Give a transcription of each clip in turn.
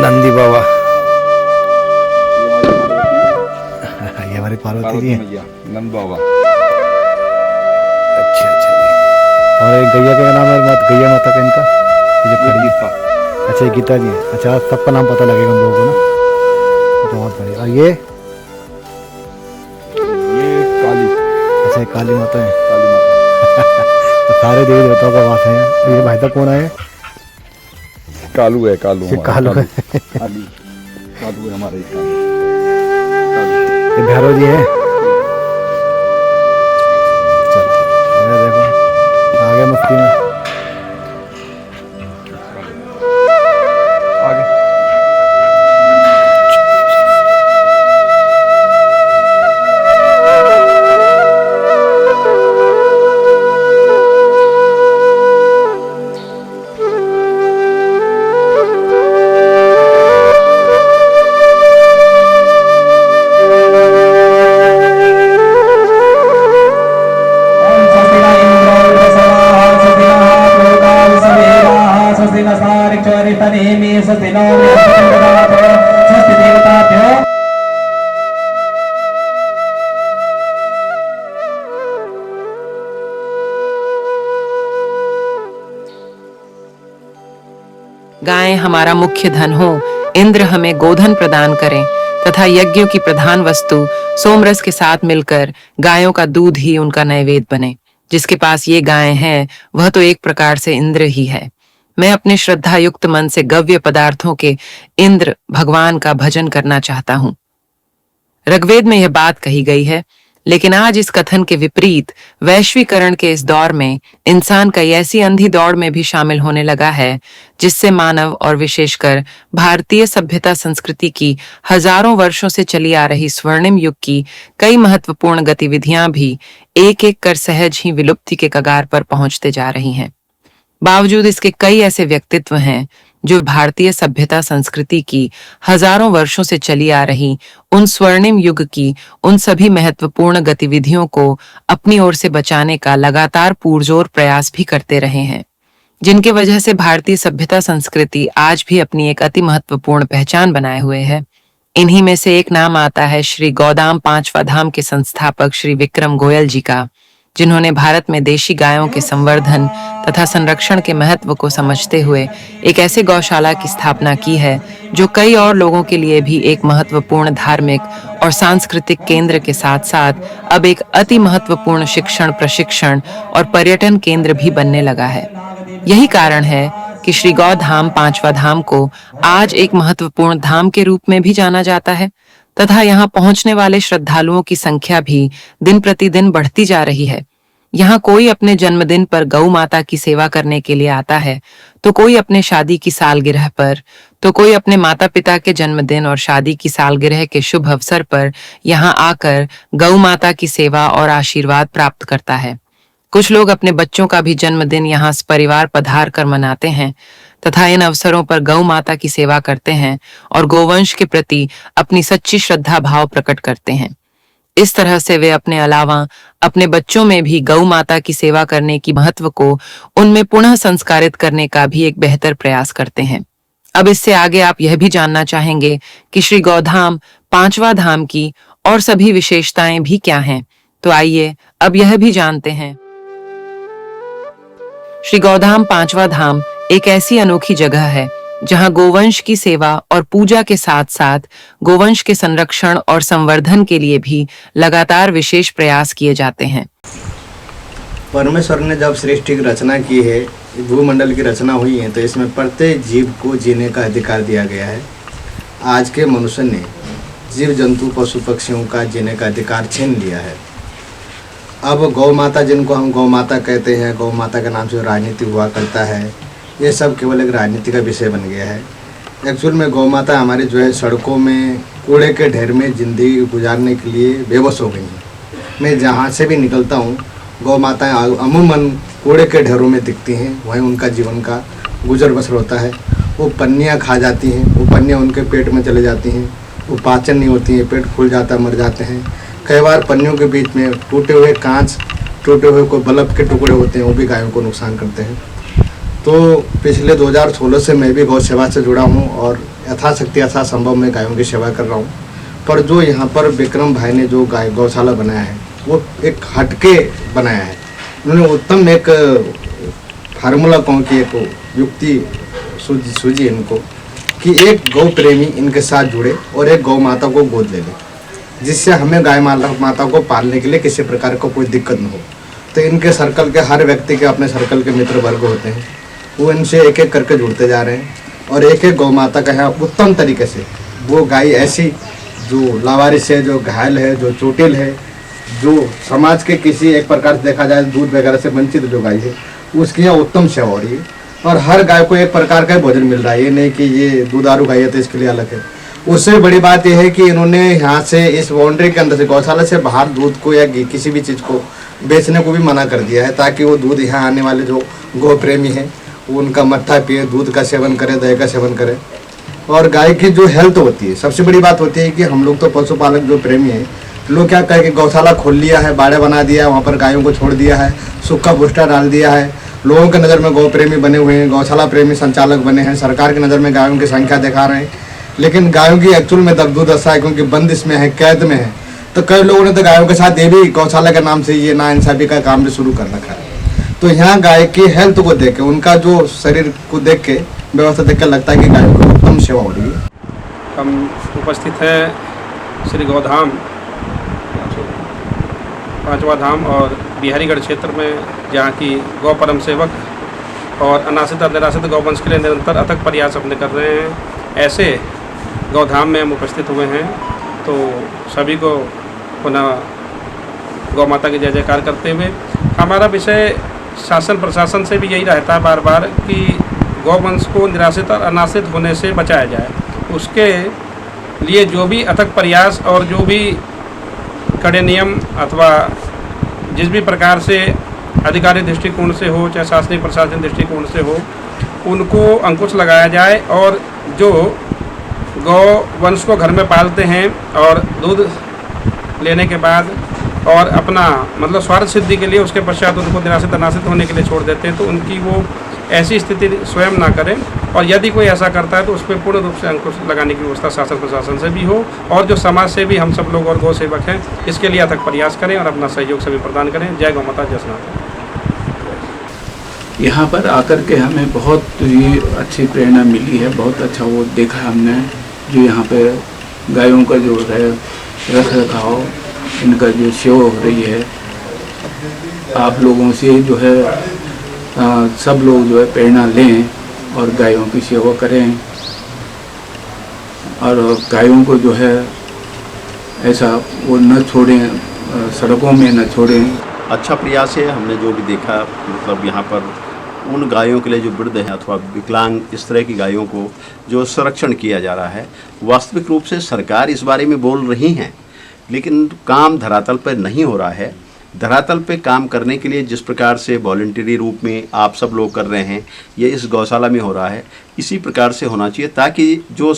नंदी बाबा। ये हमारी पार्वती जी है। नंद बाबा। अच्छा अच्छा जी। और एक गैया का नाम है गैया माता का इनका ये जो खड़ी गीता। अच्छा ये गीता जी है। अच्छा सबका नाम पता लगेगा हम लोगों को ना। बहुत बढ़िया। और ये काली। अच्छा ये काली माता है। काली माता। तो सारे देवी देवताओं का वास है। ये भाई साहब कौन है? कालू है। कालू ये कालू है। कालू कालू है हमारे। ये भैरव जी है। चलो ये देखो आ गया मस्ती में। आगे। गायें हमारा मुख्य धन हो, इंद्र हमें गोधन प्रदान करें तथा यज्ञों की प्रधान वस्तु सोमरस के साथ मिलकर गायों का दूध ही उनका नैवेद्य बने। जिसके पास ये गायें हैं वह तो एक प्रकार से इंद्र ही है। मैं अपने श्रद्धा युक्त मन से गव्य पदार्थों के इंद्र भगवान का भजन करना चाहता हूं। ऋग्वेद में यह बात कही गई है, लेकिन आज इस कथन के विपरीत वैश्वीकरण के इस दौर में इंसान कई ऐसी अंधी दौड़ में भी शामिल होने लगा है जिससे मानव और विशेषकर भारतीय सभ्यता संस्कृति की हजारों वर्षों से चली आ रही स्वर्णिम युग की कई महत्वपूर्ण गतिविधियां भी एक एक कर सहज ही विलुप्ति के कगार पर पहुंचते जा रही हैं। बावजूद इसके कई ऐसे व्यक्तित्व हैं जो भारतीय सभ्यता संस्कृति की हजारों वर्षों से चली आ रही उन स्वर्णिम युग की उन सभी महत्वपूर्ण गतिविधियों को अपनी ओर से बचाने का लगातार पुरजोर प्रयास भी करते रहे हैं, जिनके वजह से भारतीय सभ्यता संस्कृति आज भी अपनी एक अति महत्वपूर्ण पहचान बनाए हुए है। इन्हीं में से एक नाम आता है श्री गौदाम पांचवा धाम के संस्थापक श्री विक्रम गोयल जी का, जिन्होंने भारत में देशी गायों के संवर्धन तथा संरक्षण के महत्व को समझते हुए एक ऐसे गौशाला की स्थापना की है जो कई और लोगों के लिए भी एक महत्वपूर्ण धार्मिक और सांस्कृतिक केंद्र के साथ साथ अब एक अति महत्वपूर्ण शिक्षण, प्रशिक्षण और पर्यटन केंद्र भी बनने लगा है। यही कारण है कि श्री गौधाम पांचवा धाम को आज एक महत्वपूर्ण धाम के रूप में भी जाना जाता है तथा यहाँ पहुंचने वाले श्रद्धालुओं की संख्या भी दिन प्रतिदिन बढ़ती जा रही है। यहाँ कोई अपने जन्मदिन पर गौ माता की सेवा करने के लिए आता है, तो कोई अपने शादी की सालगिरह पर, तो कोई अपने माता पिता के जन्मदिन और शादी की सालगिरह के शुभ अवसर पर यहाँ आकर गौ माता की सेवा और आशीर्वाद प्राप्त करता है। कुछ लोग अपने बच्चों का भी जन्मदिन यहाँ परिवार पधार कर मनाते हैं तथा इन अवसरों पर गौ माता की सेवा करते हैं और गोवंश के प्रति अपनी सच्ची श्रद्धा भाव प्रकट करते हैं। इस तरह से वे अपने अलावा अपने बच्चों में भी गौ माता की सेवा करने की महत्व को उनमें पुनः संस्कारित करने का भी एक बेहतर प्रयास करते हैं। अब इससे आगे आप यह भी जानना चाहेंगे कि श्री गौधाम पांचवा धाम की और सभी विशेषताएं भी क्या हैं, तो आइए अब यह भी जानते हैं। श्री गौधाम पांचवा धाम एक ऐसी अनोखी जगह है जहां गोवंश की सेवा और पूजा के साथ साथ गोवंश के संरक्षण और संवर्धन के लिए भी लगातार विशेष प्रयास किए जाते हैं। परमेश्वर ने जब सृष्टि की रचना की है, भूमंडल की रचना हुई है, तो इसमें प्रत्येक जीव को जीने का अधिकार दिया गया है। आज के मनुष्य ने जीव जंतु पशु पक्षियों का जीने का अधिकार छीन लिया है। अब गौ माता, जिनको हम गौ माता कहते हैं, गौ माता के नाम से राजनीति हुआ करता है, ये सब केवल एक राजनीति का विषय बन गया है। एक्चुअल में गौ माता हमारे जो है सड़कों में कूड़े के ढेर में ज़िंदगी गुजारने के लिए बेबस हो गई हैं। मैं जहाँ से भी निकलता हूँ गौ माताएँ अमूमन कूड़े के ढेरों में दिखती हैं, वहीं उनका जीवन का गुजर बसर होता है। वो पन्नियाँ खा जाती हैं, वो पन्नियाँ उनके पेट में चले जाती हैं, वो पाचन नहीं होती हैं, पेट फूल जाता है, मर जाते हैं। कई बार पन्नियों के बीच में टूटे हुए कांच, टूटे हुए कोई बल्ब के टुकड़े होते हैं, वो भी गायों को नुकसान करते हैं। तो पिछले 2016 से मैं भी गौ सेवा से जुड़ा हूँ और यथाशक्ति यथासंभव मैं गायों की सेवा कर रहा हूँ। पर जो यहाँ पर विक्रम भाई ने जो गाय गौशाला बनाया है वो एक हटके बनाया है। उन्होंने उत्तम एक फार्मूला कहूँ कि एक युक्ति सूझी इनको कि एक गौ प्रेमी इनके साथ जुड़े और एक गौ माता को गोद ले ले, जिससे हमें गाय माता को पालने के लिए किसी प्रकार का कोई दिक्कत न हो। तो इनके सर्कल के हर व्यक्ति के अपने सर्कल के मित्र वर्ग होते हैं, वो इनसे एक एक करके जुड़ते जा रहे हैं और एक एक गौ माता का है उत्तम तरीके से वो गाय ऐसी जो लावारिस है, जो घायल है, जो चोटिल है, जो समाज के किसी एक प्रकार से देखा जाए दूध वगैरह से वंचित जो गाय है उसकी यहाँ उत्तम सेवा हो रही है और हर गाय को एक प्रकार का भोजन मिल रहा है। ये नहीं कि ये दूधारू गाय है तो इसके लिए अलग है। उससे बड़ी बात यह है कि इन्होंने यहाँ से इस बाउंड्री के अंदर से गौशाला से बाहर दूध को या किसी भी चीज़ को बेचने को भी मना कर दिया है, ताकि वो दूध यहाँ आने वाले जो गौ प्रेमी हैं वो उनका मट्ठा पिए, दूध का सेवन करें, दही का सेवन करें। और गाय की जो हेल्थ होती है, सबसे बड़ी बात होती है कि हम लोग तो पशुपालक जो प्रेमी हैं, लोग क्या कहें कि गौशाला खोल लिया है, बाड़े बना दिया है, वहाँ पर गायों को छोड़ दिया है, सूखा भुट्टा डाल दिया है, लोगों के नज़र में गौ प्रेमी बने हुए हैं, गौशाला प्रेमी संचालक बने हैं, सरकार की नज़र में गायों की संख्या दिखा रहे हैं, लेकिन गायों की एक्चुअल में दर्दुदशा है क्योंकि बंदिश में है, कैद में है। तो कई लोगों ने तो गायों के साथ ये भी गौशाला के नाम से ये नाइंसाफी का काम भी शुरू कर रखा है। तो यहाँ गाय की हेल्थ को देख के, उनका जो शरीर को देख के, व्यवस्था देख कर लगता है कि गायों को उत्तम सेवा हो रही है। हम उपस्थित हैं श्री गौधाम 5वां धाम और बिहारीगढ़ क्षेत्र में, जहाँ की गौ परम सेवक और अनासित और निरासित गौवंश के लिए निरंतर अथक प्रयास अपने कर रहे हैं। ऐसे गौधाम में हम उपस्थित हुए हैं, तो सभी को पुनः गौ माता की जय जयकार करते हुए हमारा विषय शासन प्रशासन से भी यही रहता है बार बार कि गौवंश को निरासित और अनासित होने से बचाया जाए। उसके लिए जो भी अथक प्रयास और जो भी कड़े नियम अथवा जिस भी प्रकार से अधिकारी दृष्टिकोण से हो, चाहे शासनिक प्रशासन दृष्टिकोण से हो, उनको अंकुश लगाया जाए और जो गौ वंश को घर में पालते हैं और दूध लेने के बाद और अपना मतलब स्वार्थ सिद्धि के लिए उसके पश्चात उनको निराशित अनाशित होने के लिए छोड़ देते हैं, तो उनकी वो ऐसी स्थिति स्वयं ना करें। और यदि कोई ऐसा करता है तो उस पर पूर्ण रूप से अंकुश लगाने की व्यवस्था शासन प्रशासन से भी हो और जो समाज से भी हम सब लोग और गौ सेवक हैं इसके लिए अथक प्रयास करें और अपना सहयोग सभी प्रदान करें। जय गौ माता, जय सनातन। यहाँ पर आकर के हमें बहुत ही अच्छी प्रेरणा मिली है, बहुत अच्छा वो देखा हमने, जो यहाँ पे गायों का जो है रख रखाव, इनका जो सेवा हो रही है। आप लोगों से जो है सब लोग जो है प्रेरणा लें और गायों की सेवा करें और गायों को जो है ऐसा वो न छोड़ें, सड़कों में न छोड़ें। अच्छा प्रयास है। हमने जो भी देखा, मतलब यहाँ पर उन गायों के लिए जो वृद्ध हैं अथवा विकलांग, इस तरह की गायों को जो संरक्षण किया जा रहा है, वास्तविक रूप से सरकार इस बारे में बोल रही हैं, लेकिन काम धरातल पर नहीं हो रहा है। धरातल पे काम करने के लिए जिस प्रकार से वॉलंटरी रूप में आप सब लोग कर रहे हैं, ये इस गौशाला में हो रहा है, इसी प्रकार से होना चाहिए ताकि जो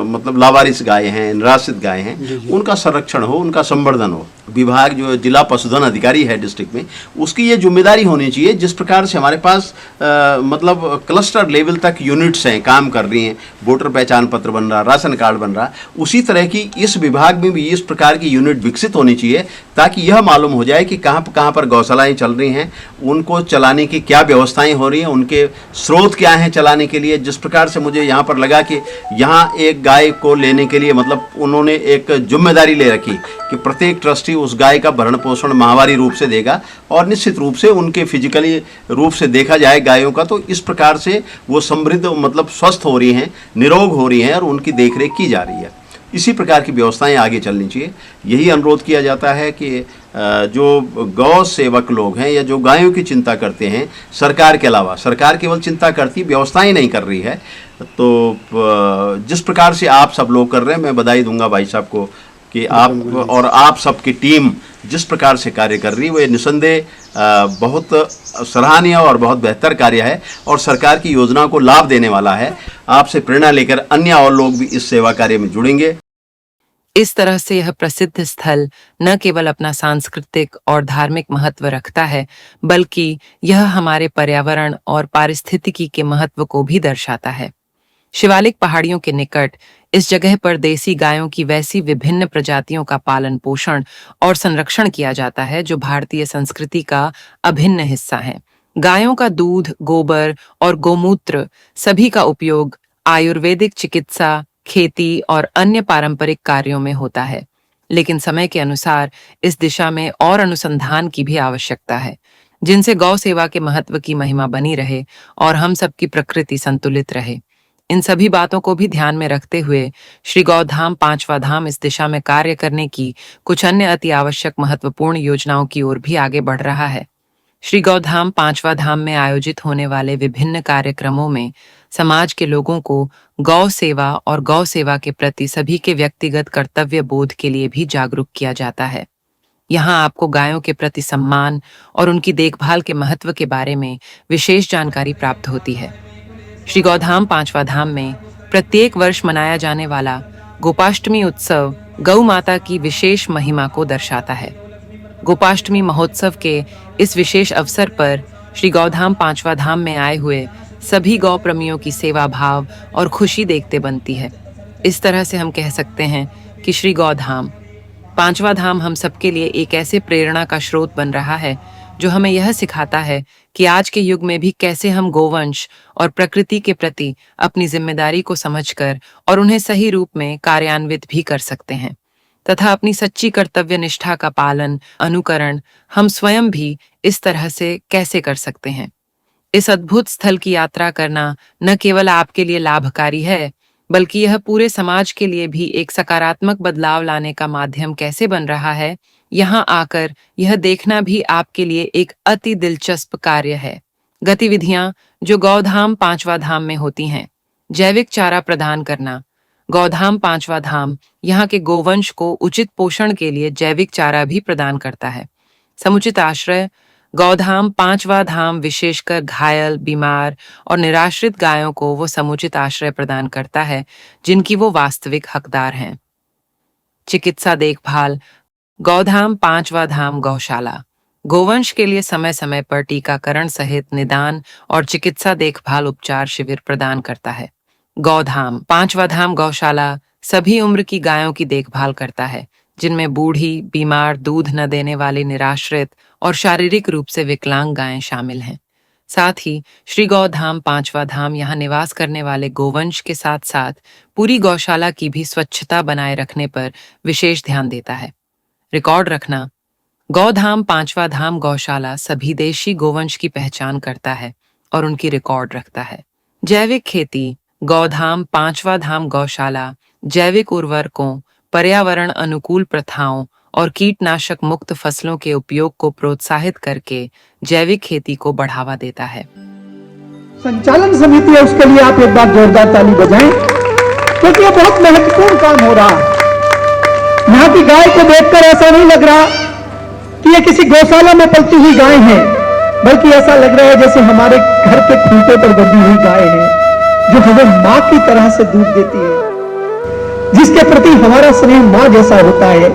मतलब लावारिस गाय हैं, निराश्रित गाय हैं, उनका संरक्षण हो, उनका संवर्धन हो। विभाग जो जिला पशुधन अधिकारी है डिस्ट्रिक्ट में, उसकी ये जिम्मेदारी होनी चाहिए। जिस प्रकार से हमारे पास मतलब क्लस्टर लेवल तक यूनिट्स हैं, काम कर रही हैं, वोटर पहचान पत्र बन रहा, राशन कार्ड बन रहा, उसी तरह की इस विभाग में भी इस प्रकार की यूनिट विकसित होनी चाहिए ताकि यह मालूम हो जाए कि कहाँ पर गौशालाएँ चल रही हैं, उनको चलाने की क्या व्यवस्थाएँ हो रही हैं, उनके स्रोत क्या हैं चलाने के लिए। जिस प्रकार से मुझे यहाँ पर लगा कि यहाँ एक गाय को लेने के लिए मतलब उन्होंने एक जिम्मेदारी ले रखी कि प्रत्येक ट्रस्टी उस गाय का भरण पोषण माहवारी रूप से देगा और निश्चित रूप से उनके फिजिकली रूप से देखा जाए गायों का, तो इस प्रकार से वो समृद्ध मतलब स्वस्थ हो रही हैं, निरोग हो रही हैं और उनकी देखरेख की जा रही है। इसी प्रकार की व्यवस्थाएं आगे चलनी चाहिए। यही अनुरोध किया जाता है कि जो गौ सेवक लोग हैं या जो गायों की चिंता करते हैं, सरकार के अलावा, सरकार केवल चिंता करती, व्यवस्थाएं नहीं कर रही है, तो जिस प्रकार से आप सब लोग कर रहे हैं, मैं बधाई दूंगा भाई साहब को कि आप और आप सबकी टीम जिस प्रकार से कार्य कर रही है, वो निसंदेह बहुत सराहनीय और बहुत बेहतर कार्य है और सरकार की योजना को लाभ देने वाला है। आपसे प्रेरणा लेकर अन्य और लोग भी इस सेवा कार्य में जुड़ेंगे। इस तरह से यह प्रसिद्ध स्थल न केवल अपना सांस्कृतिक और धार्मिक महत्व रखता है, बल्कि यह हमारे पर्यावरण और पारिस्थितिकी के महत्व को भी दर्शाता है। शिवालिक पहाड़ियों के निकट इस जगह पर देसी गायों की वैसी विभिन्न प्रजातियों का पालन पोषण और संरक्षण किया जाता है जो भारतीय संस्कृति का अभिन्न हिस्सा है। गायों का दूध, गोबर और गोमूत्र सभी का उपयोग आयुर्वेदिक चिकित्सा, खेती और अन्य पारंपरिक कार्यों में होता है, लेकिन समय के अनुसार इस दिशा में और अनुसंधान की भी आवश्यकता है, जिनसे गौ सेवा के महत्व की महिमा बनी रहे और हम सबकी प्रकृति संतुलित रहे। इन सभी बातों को भी ध्यान में रखते हुए श्री गौधाम पांचवा धाम इस दिशा में कार्य करने की कुछ अन्य अति आवश्यक महत्वपूर्ण योजनाओं की ओर भी आगे बढ़ रहा है। श्री गौधाम पांचवा धाम में आयोजित होने वाले विभिन्न कार्यक्रमों में समाज के लोगों को गौ सेवा और गौ सेवा के प्रति सभी के व्यक्तिगत कर्तव्य बोध के लिए भी जागरूक किया जाता है। यहाँ आपको गायों के प्रति सम्मान और उनकी देखभाल के महत्व के बारे में विशेष जानकारी प्राप्त होती है। श्री गौधाम पांचवा धाम में प्रत्येक वर्ष मनाया जाने वाला गोपाष्टमी उत्सव गौ माता की विशेष महिमा को दर्शाता है। गोपाष्टमी महोत्सव के इस विशेष अवसर पर श्री गौधाम पांचवा धाम में आए हुए सभी गौ प्रेमियों की सेवा भाव और खुशी देखते बनती है। इस तरह से हम कह सकते हैं कि श्री गौधाम पांचवा धाम हम सबके लिए एक ऐसे प्रेरणा का स्रोत बन रहा है जो हमें यह सिखाता है कि आज के युग में भी कैसे हम गोवंश और प्रकृति के प्रति अपनी जिम्मेदारी को समझकर और उन्हें सही रूप में कार्यान्वित भी कर सकते हैं, तथा अपनी सच्ची कर्तव्य निष्ठा का पालन अनुकरण हम स्वयं भी इस तरह से कैसे कर सकते हैं। इस अद्भुत स्थल की यात्रा करना न केवल आपके लिए लाभकारी है, बल्कि यह पूरे समाज के लिए भी एक सकारात्मक बदलाव लाने का माध्यम कैसे बन रहा है, यहाँ आकर यह देखना भी आपके लिए एक अति दिलचस्प कार्य है। गतिविधियां जो गौधाम पांचवा धाम में होती हैं। जैविक चारा प्रदान करना। गौधाम पांचवा धाम यहाँ के गोवंश को उचित पोषण के लिए जैविक चारा भी प्रदान करता है। समुचित आश्रय। गौधाम पांचवा धाम विशेषकर घायल, बीमार और निराश्रित गायों को वो समुचित आश्रय प्रदान करता है जिनकी वो वास्तविक हकदार हैं। चिकित्सा देखभाल। गौधाम पांचवा धाम गौशाला गोवंश के लिए समय समय पर टीकाकरण सहित निदान और चिकित्सा देखभाल उपचार शिविर प्रदान करता है। गौधाम पांचवा धाम गौशाला सभी उम्र की गायों की देखभाल करता है, जिनमें बूढ़ी, बीमार, दूध न देने वाली, निराश्रित और शारीरिक रूप से विकलांग गायें शामिल हैं। साथ ही श्री गौधाम पांचवा धाम यहाँ निवास करने वाले गोवंश के साथ साथ पूरी गौशाला की भी स्वच्छता बनाए रखने पर विशेष ध्यान देता है। रिकॉर्ड रखना। गौधाम पांचवा धाम गौशाला सभी देशी गोवंश की पहचान करता है और उनकी रिकॉर्ड रखता है। जैविक खेती। गौधाम पांचवा धाम गौशाला जैविक उर्वरकों, पर्यावरण अनुकूल प्रथाओं और कीटनाशक मुक्त फसलों के उपयोग को प्रोत्साहित करके जैविक खेती को बढ़ावा देता है। संचालन समिति है, उसके लिए आप एक बार जोरदार ताली बजाएं, क्योंकि ये बहुत महत्वपूर्ण काम हो रहा है। यहाँ की गाय को देखकर ऐसा नहीं लग रहा कि ये किसी गौशाला में पलती हुई गाय है, बल्कि ऐसा लग रहा है जैसे हमारे घर के खूंटे पर बंधी हुई गाय है, जो हमें मां की तरह से दूध देती है, जिसके प्रति हमारा स्नेह मां जैसा होता है।